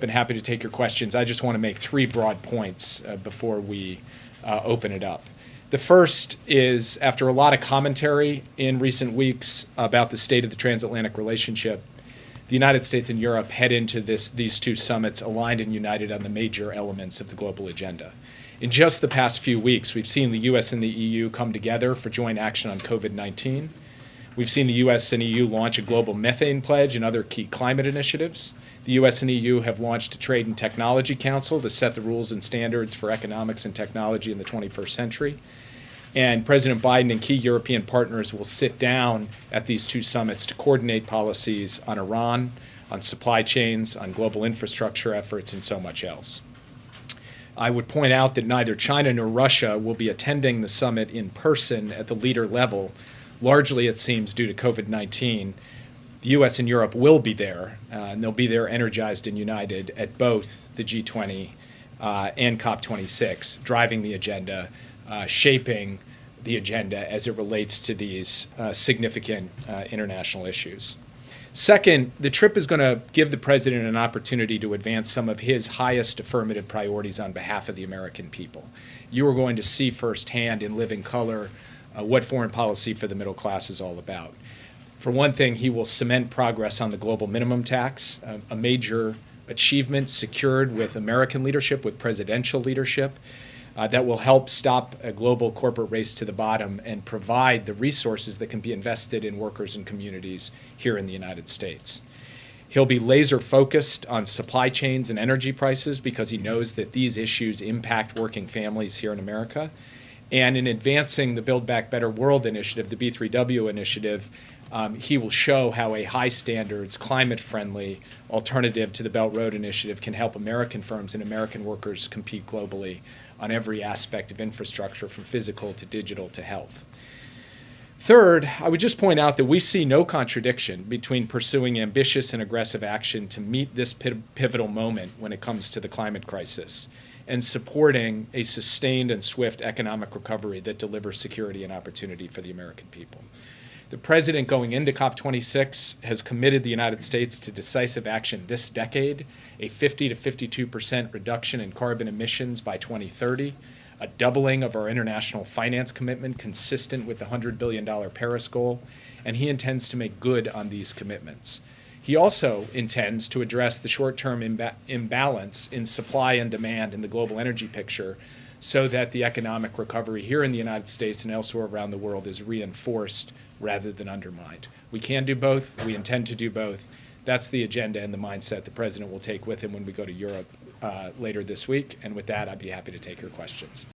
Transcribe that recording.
Been happy to take your questions. I just want to make three broad points before we open it up. The first is, after a lot of commentary in recent weeks about the state of the transatlantic relationship, the United States and Europe head into these two summits aligned and united on the major elements of the global agenda. In just the past few weeks, we've seen the U.S. and the EU come together for joint action on COVID-19. We've seen the U.S. and EU launch a global methane pledge and other key climate initiatives. The U.S. and EU have launched a Trade and Technology Council to set the rules and standards for economics and technology in the 21st century. And President Biden and key European partners will sit down at these two summits to coordinate policies on Iran, on supply chains, on global infrastructure efforts, and so much else. I would point out that neither China nor Russia will be attending the summit in person at the leader level, largely, it seems, due to COVID-19. The U.S. and Europe will be there, and they'll be there energized and united at both the G20 and COP26, driving the agenda, shaping the agenda as it relates to these significant international issues. Second, the trip is going to give the president an opportunity to advance some of his highest affirmative priorities on behalf of the American people. You are going to see firsthand in living color what foreign policy for the middle class is all about. For one thing, he will cement progress on the global minimum tax, a major achievement secured with American leadership, with presidential leadership, that will help stop a global corporate race to the bottom and provide the resources that can be invested in workers and communities here in the United States. He'll be laser focused on supply chains and energy prices because he knows that these issues impact working families here in America. And in advancing the Build Back Better World initiative, the B3W initiative, he will show how a high standards, climate-friendly alternative to the Belt Road Initiative can help American firms and American workers compete globally on every aspect of infrastructure, from physical to digital to health. Third, I would just point out that we see no contradiction between pursuing ambitious and aggressive action to meet this pivotal moment when it comes to the climate crisis, and supporting a sustained and swift economic recovery that delivers security and opportunity for the American people. The president going into COP26 has committed the United States to decisive action this decade, a 50 to 52% reduction in carbon emissions by 2030, a doubling of our international finance commitment consistent with the $100 billion Paris goal, and he intends to make good on these commitments. He also intends to address the short-term imbalance in supply and demand in the global energy picture so that the economic recovery here in the United States and elsewhere around the world is reinforced rather than undermined. We can do both. We intend to do both. That's the agenda and the mindset the president will take with him when we go to Europe later this week. And with that, I'd be happy to take your questions.